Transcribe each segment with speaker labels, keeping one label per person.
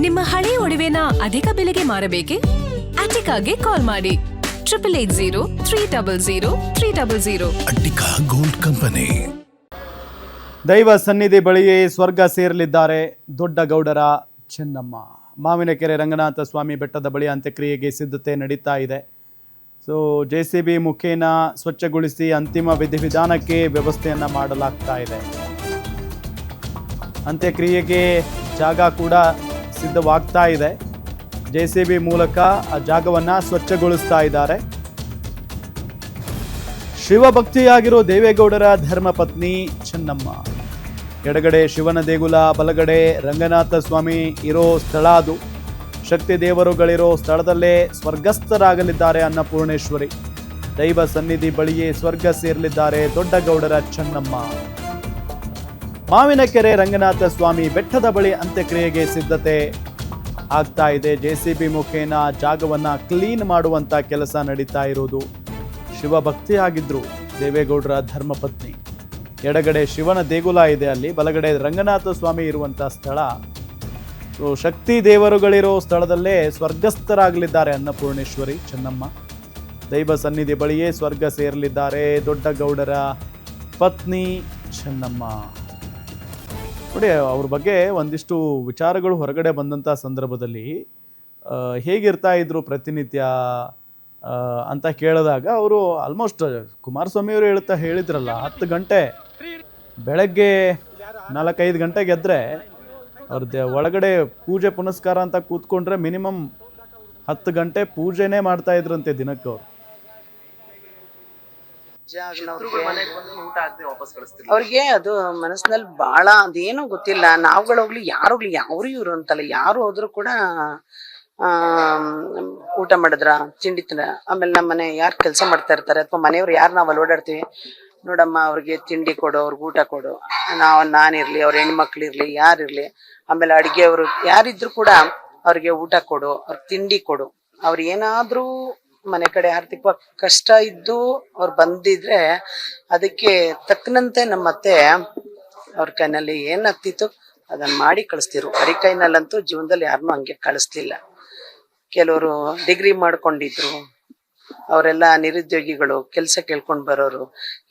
Speaker 1: ನಿಮ್ಮ ಹಳೆ ಒಡವೆನ ಅಧಿಕ ಬೆಲೆಗೆ ಮಾರಬೇಕೆ? ಅಟಿಕಾಗೆ ಕಾಲ್ ಮಾಡಿ 8880
Speaker 2: ಅಟ್ಟಿಕಾ ಗೋಲ್ಡ್ ಕಂಪನಿ.
Speaker 3: ದೈವ ಸನ್ನಿಧಿ ಬಳಿಯೇ ಸ್ವರ್ಗ ಸೇರಲಿದ್ದಾರೆ ದೊಡ್ಡ ಗೌಡರ ಚೆನ್ನಮ್ಮ. ಮಾವಿನಕೆರೆ ರಂಗನಾಥ ಸ್ವಾಮಿ ಬೆಟ್ಟದ ಬಳಿ ಅಂತ್ಯಕ್ರಿಯೆಗೆ ಸಿದ್ಧತೆ ನಡೀತಾ ಇದೆ. ಸೊ JCB ಮುಖೇನ ಸ್ವಚ್ಛಗೊಳಿಸಿ ಅಂತಿಮ ವಿಧಿವಿಧಾನಕ್ಕೆ ವ್ಯವಸ್ಥೆಯನ್ನು ಮಾಡಲಾಗ್ತಾ ಇದೆ. ಅಂತ್ಯಕ್ರಿಯೆಗೆ ಜಾಗ ಕೂಡ ಸಿದ್ಧವಾಗ್ತಾ ಇದೆ. JCB ಮೂಲಕ ಆ ಜಾಗವನ್ನು ಸ್ವಚ್ಛಗೊಳಿಸ್ತಾ ಇದ್ದಾರೆ. ಶಿವಭಕ್ತಿಯಾಗಿರೋ ದೇವೇಗೌಡರ ಧರ್ಮಪತ್ನಿ ಚೆನ್ನಮ್ಮ. ಎಡಗಡೆ ಶಿವನ ದೇಗುಲ, ಬಲಗಡೆ ರಂಗನಾಥ ಸ್ವಾಮಿ ಇರೋ ಸ್ಥಳ ಅದು. ಶಕ್ತಿ ದೇವರುಗಳಿರೋ ಸ್ಥಳದಲ್ಲೇ ಸ್ವರ್ಗಸ್ಥರಾಗಲಿದ್ದಾರೆ ಅನ್ನಪೂರ್ಣೇಶ್ವರಿ. ದೈವ ಸನ್ನಿಧಿ ಬಳಿಯೇ ಸ್ವರ್ಗ ಸೇರಲಿದ್ದಾರೆ ದೊಡ್ಡ ಗೌಡರ ಚೆನ್ನಮ್ಮ. ಮಾವಿನಕೆರೆ ರಂಗನಾಥ ಸ್ವಾಮಿ ಬೆಟ್ಟದ ಬಳಿ ಅಂತ್ಯಕ್ರಿಯೆಗೆ ಸಿದ್ಧತೆ ಆಗ್ತಾ ಇದೆ. JCB ಮುಖೇನ ಜಾಗವನ್ನ ಕ್ಲೀನ್ ಮಾಡುವಂತ ಕೆಲಸ ನಡೀತಾ ಇರೋದು. ಶಿವಭಕ್ತಿಯಾಗಿದ್ರು ದೇವೇಗೌಡರ ಧರ್ಮಪತ್ನಿ. ಎಡಗಡೆ ಶಿವನ ದೇಗುಲ ಇದೆ ಅಲ್ಲಿ, ಬಲಗಡೆ ರಂಗನಾಥ ಸ್ವಾಮಿ ಇರುವಂತ ಸ್ಥಳ. ಶಕ್ತಿ ದೇವರುಗಳಿರೋ ಸ್ಥಳದಲ್ಲೇ ಸ್ವರ್ಗಸ್ಥರಾಗಲಿದ್ದಾರೆ ಅನ್ನಪೂರ್ಣೇಶ್ವರಿ ಚೆನ್ನಮ್ಮ. ದೈವ ಸನ್ನಿಧಿ ಬಳಿಯೇ ಸ್ವರ್ಗ ಸೇರಲಿದ್ದಾರೆ ದೊಡ್ಡ ಗೌಡರ ಪತ್ನಿ ಚೆನ್ನಮ್ಮ. ನೋಡಿ, ಅವ್ರ ಬಗ್ಗೆ ಒಂದಿಷ್ಟು ವಿಚಾರಗಳು ಹೊರಗಡೆ ಬಂದಂಥ ಸಂದರ್ಭದಲ್ಲಿ ಹೇಗಿರ್ತಾ ಇದ್ರು ಪ್ರತಿನಿತ್ಯ ಅಂತ ಕೇಳಿದಾಗ ಅವರು ಆಲ್ಮೋಸ್ಟ್ ಕುಮಾರಸ್ವಾಮಿಯವರು ಹೇಳಿದ್ರಲ್ಲ, 10 ಗಂಟೆ ಬೆಳಗ್ಗೆ 4-5 ಗಂಟೆಗೆ ಎದ್ದರೆ ಅವ್ರದ್ದು ಒಳಗಡೆ ಪೂಜೆ ಪುನಸ್ಕಾರ ಅಂತ ಕೂತ್ಕೊಂಡ್ರೆ ಮಿನಿಮಮ್ 10 ಗಂಟೆ ಪೂಜೆನೇ ಮಾಡ್ತಾ ಇದ್ರಂತೆ ದಿನಕ್ಕೆ ಅವರು.
Speaker 4: ಅವ್ರಿಗೆ ಅದು ಮನಸ್ಸಿನಲ್ಲಿ ಬಹಳ ಅದೇನೋ ಗೊತ್ತಿಲ್ಲ. ನಾವುಗಳೋಗ್ಲಿ ಯಾರೋಗ್ಲಿ ಯಾರು ಇವ್ರು ಅಂತಲ್ಲ, ಯಾರು ಹೋದ್ರು ಕೂಡ ಊಟ ಮಾಡಿದ್ರ, ತಿಂಡಿ ತಿಂದ್ರ, ಆಮೇಲೆ ನಮ್ಮ ಮನೆ ಯಾರು ಕೆಲಸ ಮಾಡ್ತಾ ಇರ್ತಾರೆ ಅಥವಾ ಮನೆಯವ್ರು ಯಾರು ನಾವು ಅಲ್ಲಿ ಓಡಾಡ್ತೀವಿ, ನೋಡಮ್ಮ ಅವ್ರಿಗೆ ತಿಂಡಿ ಕೊಡು, ಅವ್ರಿಗೆ ಊಟ ಕೊಡು, ನಾನಿರ್ಲಿ ಅವ್ರ ಹೆಣ್ಮಕ್ಳು ಇರ್ಲಿ ಯಾರಿರ್ಲಿ, ಆಮೇಲೆ ಅಡಿಗೆಯವರು ಯಾರಿದ್ರು ಕೂಡ ಅವ್ರಿಗೆ ಊಟ ಕೊಡು, ಅವ್ರಿಗೆ ತಿಂಡಿ ಕೊಡು. ಅವ್ರು ಏನಾದ್ರೂ ಮನೆ ಕಡೆ ಆರ್ಥಿಕ ಕಷ್ಟ ಇದ್ದು ಅವ್ರು ಬಂದಿದ್ರೆ ಅದಕ್ಕೆ ತಕ್ಕನಂತೆ ನಮ್ಮ ಅತ್ತೆ ಅವ್ರ ಕೈನಲ್ಲಿ ಏನಾಗ್ತಿತ್ತು ಅದನ್ನ ಮಾಡಿ ಕಳಿಸ್ತಿರು. ಬರೀ ಕೈನಲ್ಲಂತೂ ಜೀವನದಲ್ಲಿ ಯಾರನ್ನೂ ಹಂಗೆ ಕಳಿಸ್ಲಿಲ್ಲ. ಕೆಲವರು ಡಿಗ್ರಿ ಮಾಡ್ಕೊಂಡಿದ್ರು, ಅವರೆಲ್ಲ ನಿರುದ್ಯೋಗಿಗಳು, ಕೆಲಸ ಕೇಳ್ಕೊಂಡು ಬರೋರು.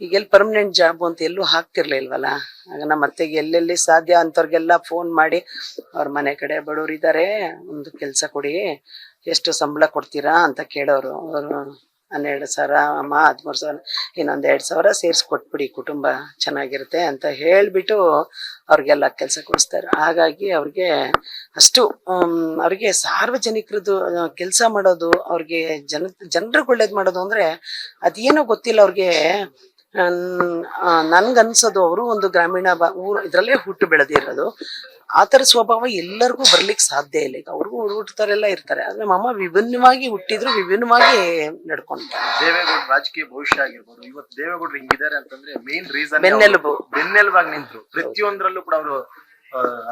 Speaker 4: ಈಗೆಲ್ಲಿ ಪರ್ಮನೆಂಟ್ ಜಾಬ್ ಅಂತ ಎಲ್ಲೂ ಹಾಕ್ತಿರ್ಲಿಲ್ವಲ್ಲ. ಆಗ ನಮ್ಮ ಅತ್ತೆಗೆ ಎಲ್ಲೆಲ್ಲಿ ಸಾಧ್ಯ ಅಂಥವ್ರಿಗೆಲ್ಲ ಫೋನ್ ಮಾಡಿ ಅವ್ರ ಮನೆ ಕಡೆ ಬಡವರಿದ್ದಾರೆ, ಒಂದು ಕೆಲಸ ಕೊಡಿ, ಎಷ್ಟು ಸಂಬಳ ಕೊಡ್ತೀರಾ ಅಂತ ಕೇಳೋರು. ಅವರು 12,000 ಅಮ್ಮ, 13,000, ಇನ್ನೊಂದು 2,000 ಸೇರಿಸ್ಕೊಟ್ಬಿಡಿ, ಕುಟುಂಬ ಚೆನ್ನಾಗಿರುತ್ತೆ ಅಂತ ಹೇಳ್ಬಿಟ್ಟು ಅವ್ರಿಗೆಲ್ಲ ಕೆಲಸ ಕೊಡಿಸ್ತಾರೆ. ಹಾಗಾಗಿ ಅವ್ರಿಗೆ ಅಷ್ಟು ಅವ್ರಿಗೆ ಸಾರ್ವಜನಿಕರದ್ದು ಕೆಲಸ ಮಾಡೋದು, ಅವ್ರಿಗೆ ಜನರಿಗೆ ಒಳ್ಳೇದು ಮಾಡೋದು ಅಂದ್ರೆ ಅದೇನೋ ಗೊತ್ತಿಲ್ಲ ಅವ್ರಿಗೆ. ನನ್ಗನ್ಸೋದು ಅವರು ಒಂದು ಗ್ರಾಮೀಣ ಊರು ಇದರಲ್ಲೇ ಹುಟ್ಟು ಬೆಳೆದಿರೋದು. ಆ ಥರ ಸ್ವಭಾವ ಎಲ್ಲರಿಗೂ ಬರ್ಲಿಕ್ಕೆ ಸಾಧ್ಯ ಇಲ್ಲ. ಈಗ ಅವ್ರಿಗೂ ಹುಟ್ಟುತ್ತಾರೆಲ್ಲ ಇರ್ತಾರೆ, ಆದ್ರೆ ನಮ್ಮ ಅಮ್ಮ ವಿಭಿನ್ನವಾಗಿ ಹುಟ್ಟಿದ್ರು, ವಿಭಿನ್ನವಾಗಿ ನಡ್ಕೊಂತಾರೆ.
Speaker 5: ದೇವೇಗೌಡ ರಾಜಕೀಯ ಭವಿಷ್ಯ ಆಗಿರ್ಬೋದು. ಇವತ್ತು ದೇವೇಗೌಡರು ಹಿಂಗಿದ್ದಾರೆ ಅಂತಂದ್ರೆ ಮೇನ್ ರೀಸನ್ ಬೆನ್ನೆಲುಬಾಗಿ ನಿಂತ್ರು. ಪ್ರತಿಯೊಂದ್ರಲ್ಲೂ ಕೂಡ ಅವರು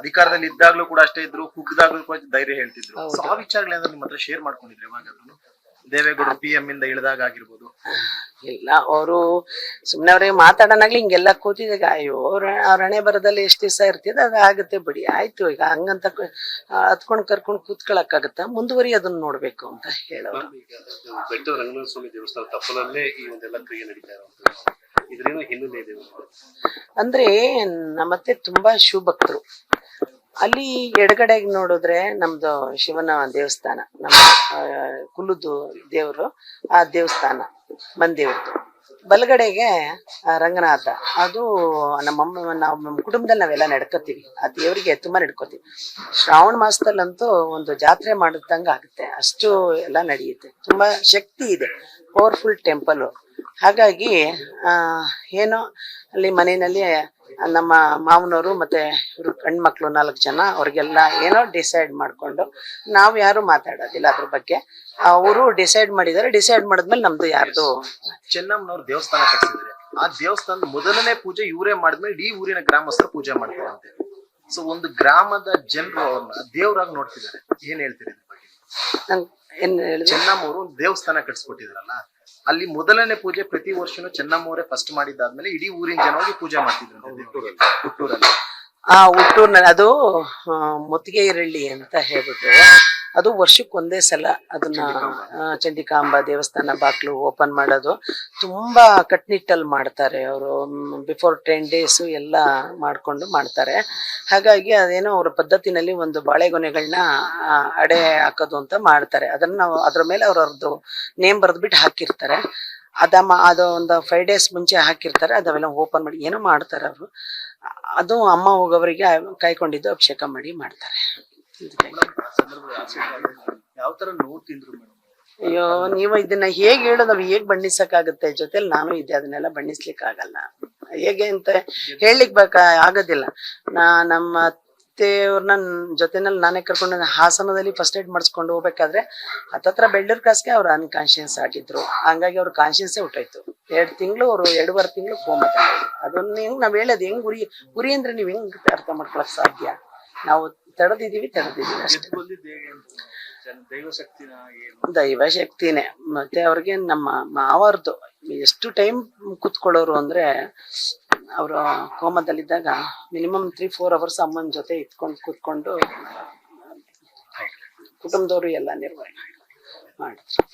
Speaker 5: ಅಧಿಕಾರದಲ್ಲಿ ಇದ್ದಾಗ್ಲೂ ಕೂಡ ಅಷ್ಟೇ ಇದ್ರು, ಕುಗ್ದಾಗ್ಲೂ ಕೂಡ ಧೈರ್ಯ ಹೇಳ್ತಿದ್ರು. ಆ ವಿಚಾರಗಳೇನಾದ್ರು ನಿಮ್ಮ ಹತ್ರ ಶೇರ್ ಮಾಡ್ಕೊಂಡಿದ್ರೆ ಯಾವಾಗಾದ್ರು? ದೇವೇಗೌಡರು PM ಇಂದ ಇಳಿದಾಗ ಆಗಿರ್ಬೋದು.
Speaker 4: ಇಲ್ಲ, ಅವರು ಸುಮ್ನೆ ಅವ್ರಿಗೆ ಮಾತಾಡೋನಾಗ್ಲಿ ಹಿಂಗೆಲ್ಲ ಕೂತಿದಾಗ ಅಯ್ಯೋ ಅವ್ರ ಹಣೆ ಬರದಲ್ಲಿ ಎಷ್ಟು ದಿವಸ ಇರ್ತಿದೆ ಅದು ಆಗುತ್ತೆ ಬಿಡಿ, ಆಯ್ತು ಈಗ ಹಂಗಂತ ಹತ್ಕೊಂಡ್ ಕರ್ಕೊಂಡ್ ಕೂತ್ಕೊಳಕ್ಕಾಗತ್ತ, ಮುಂದುವರಿ ಅದನ್ನ ನೋಡ್ಬೇಕು ಅಂತ ಹೇಳೋರು.
Speaker 6: ಬೆಟ್ಟದ ರಂಗನಾಥ ಸ್ವಾಮಿ ದೇವಸ್ಥಾನ ತಪ್ಪಲಲ್ಲೇ ಈ ಒಂದೆಲ್ಲ ಕ್ರಿಯೆ ನಡೀತಾ ಇರೋದು, ಇದ್ರೇನೋ ಹಿನ್ನೆಲೆ ಇದೆ
Speaker 4: ಅಂದ್ರೆ ನಮ್ಮತ್ತೆ ತುಂಬಾ ಶಿವಭಕ್ತರು. ಅಲ್ಲಿ ಎಡಗಡೆಗೆ ನೋಡಿದ್ರೆ ನಮ್ದು ಶಿವನ ದೇವಸ್ಥಾನ, ನಮ್ಮ ಕುಲದ್ದು ದೇವರು, ಆ ದೇವಸ್ಥಾನ ಮಂದೇವ್ರದ್ದು. ಬಲಗಡೆಗೆ ರಂಗನಾಥ, ಅದು ನಮ್ಮಮ್ಮ ನಮ್ಮ ಕುಟುಂಬದಲ್ಲಿ ನಾವೆಲ್ಲ ನಡ್ಕೋತೀವಿ. ಆ ದೇವರಿಗೆ ತುಂಬಾ ನಡ್ಕೋತೀವಿ. ಶ್ರಾವಣ ಮಾಸದಲ್ಲಂತೂ ಒಂದು ಜಾತ್ರೆ ಮಾಡಿದಂಗ ಆಗುತ್ತೆ, ಅಷ್ಟು ಎಲ್ಲ ನಡೆಯುತ್ತೆ. ತುಂಬಾ ಶಕ್ತಿ ಇದೆ, ಪವರ್ಫುಲ್ ಟೆಂಪಲ್. ಹಾಗಾಗಿ ಏನೋ ಅಲ್ಲಿ ಮನೆಯಲ್ಲಿ ನಮ್ಮ ಮಾವನವರು ಮತ್ತೆ ಇವ್ರು ಹೆಣ್ಮಕ್ಳು 4 ಜನ, ಅವ್ರಿಗೆಲ್ಲ ಏನೋ ಡಿಸೈಡ್ ಮಾಡ್ಕೊಂಡು, ನಾವು ಯಾರು ಮಾತಾಡೋದಿಲ್ಲ ಅದ್ರ ಬಗ್ಗೆ. ಅವರು ಡಿಸೈಡ್ ಮಾಡಿದ್ದಾರೆ. ಡಿಸೈಡ್ ಮಾಡಿದ್ಮೇಲೆ ನಮ್ದು ಯಾರ್ದು.
Speaker 5: ಚೆನ್ನಮ್ಮನವ್ರು ದೇವಸ್ಥಾನ ಕಟ್ಟಿಸಿದ್ದಾರೆ. ಆ ದೇವಸ್ಥಾನದ ಮೊದಲನೇ ಪೂಜೆ ಇವರೇ ಮಾಡಿದ್ಮೇಲೆ ಇಡೀ ಊರಿನ ಗ್ರಾಮಸ್ಥರು ಪೂಜೆ ಮಾಡ್ತಾರಂತೆ. ಸೊ ಒಂದು ಗ್ರಾಮದ ಜನರು ಅವ್ರನ್ನ ದೇವರಾಗಿ ನೋಡ್ತಿದ್ದಾರೆ. ಏನ್ ಹೇಳ್ತೀರಿ ಇದ್ರ ಬಗ್ಗೆ? ಚೆನ್ನಮ್ಮ ಅವರು ಒಂದು ದೇವಸ್ಥಾನ ಕಟ್ಸ್ಕೊಟ್ಟಿದ್ರಲ್ಲ, ಅಲ್ಲಿ ಮೊದಲನೇ ಪೂಜೆ ಪ್ರತಿ ವರ್ಷನೂ ಚೆನ್ನಮ್ಮ ಅವರೇ ಫಸ್ಟ್ ಮಾಡಿದ್ದಾದ್ಮೇಲೆ ಇಡೀ ಊರಿನ ಜನ ಹೋಗಿ ಪೂಜೆ ಮಾಡ್ತಿದ್ರು ಹುಟ್ಟೂರಲ್ಲಿ.
Speaker 4: ಹುಟ್ಟೂರ್ನಲ್ಲಿ ಅದು ಮುತ್ತಿಗೆ ಈರಳ್ಳಿ ಅಂತ ಹೇಳ್ಬಿಟ್ಟು ಅದು ವರ್ಷಕ್ಕೆ ಒಂದೇ ಸಲ ಅದನ್ನ ಚಂಡಿಕಾಂಬ ದೇವಸ್ಥಾನ ಬಾಗ್ಲು ಓಪನ್ ಮಾಡೋದು. ತುಂಬಾ ಕಟ್ನಿಟ್ಟಲ್ಲಿ ಮಾಡ್ತಾರೆ ಅವರು. ಬಿಫೋರ್ 10 days ಎಲ್ಲ ಮಾಡ್ಕೊಂಡು ಮಾಡ್ತಾರೆ. ಹಾಗಾಗಿ ಅದೇನೋ ಅವ್ರ ಪದ್ಧತಿನಲ್ಲಿ ಒಂದು ಬಾಳೆಗೊನೆಗಳನ್ನ ಅಡೆ ಹಾಕೋದು ಅಂತ ಮಾಡ್ತಾರೆ. ಅದನ್ನ ನಾವು ಅದ್ರ ಮೇಲೆ ಅವ್ರದ್ದು ನೇಮ್ ಬರೆದ್ಬಿಟ್ಟು ಹಾಕಿರ್ತಾರೆ. ಅದು ಒಂದು 5 days ಮುಂಚೆ ಹಾಕಿರ್ತಾರೆ. ಅದವೆಲ್ಲ ಓಪನ್ ಮಾಡಿ ಏನೋ ಮಾಡ್ತಾರೆ ಅವರು. ಅದು ಅಮ್ಮ ಹೋಗೋವರಿಗೆ ಕಾಯ್ಕೊಂಡಿದ್ದು ಅಭಿಷೇಕ ಮಾಡಿ ಮಾಡ್ತಾರೆ.
Speaker 5: ಯಾವ ತರ ನೋವು ತಿಂದ್ರು ಮೇಡಮ್?
Speaker 4: ಅಯ್ಯೋ, ನೀವು ಇದನ್ನ ಹೇಗೆ ಹೇಳೋದು, ನಾವು ಹೇಗ್ ಬಣ್ಣಿಸಕ್ಕಾಗತ್ತೆ? ಜೊತೆಲಿ ನಾನು ಇದ್ದೆ, ಅದನ್ನೆಲ್ಲ ಬಣ್ಣಿಸ್ಲಿಕ್ಕೆ ಆಗಲ್ಲ. ಹೇಗೆ ಅಂತ ಹೇಳಲಿಕ್ ಆಗೋದಿಲ್ಲ. ನಮ್ಮ ಅತ್ತೆಯವ್ರನ್ನ ಜೊತೆನಲ್ಲಿ ನಾನೇ ಕರ್ಕೊಂಡು ಹಾಸನದಲ್ಲಿ ಫಸ್ಟ್ ಏಡ್ ಮಾಡಿಸ್ಕೊಂಡು ಹೋಗ್ಬೇಕಾದ್ರೆ ಹತ್ತತ್ರ ಬೆಳ್ಳೂರ್ ಕಾಸ್ಗೆ ಅವ್ರು ಅನ್ಕಾನ್ಶಿಯಸ್ ಆಗಿದ್ರು. ಹಂಗಾಗಿ ಅವ್ರ ಕಾನ್ಶಿಯನ್ಸೇ ಹೊಟ್ಟೋಯ್ತು. 2 ತಿಂಗಳು ಅವರು 2.5 ತಿಂಗಳು ಕೋಮದಲ್ಲಿ. ಅದನ್ನ ಹೆಂಗ್ ನಾವ್ ಹೇಳೋದು, ಹೆಂಗ್ ಉರಿ ಅಂದ್ರೆ ನೀವ್ ಹೆಂಗ್ ಅರ್ಥ ಮಾಡ್ಕೊಳಕ್ ಸಾಧ್ಯ? ನಾವು ತಡೆದಿದೀವಿ ಅಷ್ಟೇ. ದೈವ ಶಕ್ತಿನೇ. ಮತ್ತೆ ಅವ್ರಿಗೆ ನಮ್ಮ ಮಾವರ್ದು ಎಷ್ಟು ಟೈಮ್ ಕುತ್ಕೊಳ್ಳೋರು ಅಂದ್ರೆ, ಅವರು ಕೋಮದಲ್ಲಿದ್ದಾಗ ಮಿನಿಮಮ್ 3-4 hours ಅಮ್ಮನ ಜೊತೆ ಕೂತ್ಕೊಂಡು ಕುಟುಂಬದವರು ಎಲ್ಲ ನಿರ್ವಹಣೆ ಮಾಡಿದ್ರು.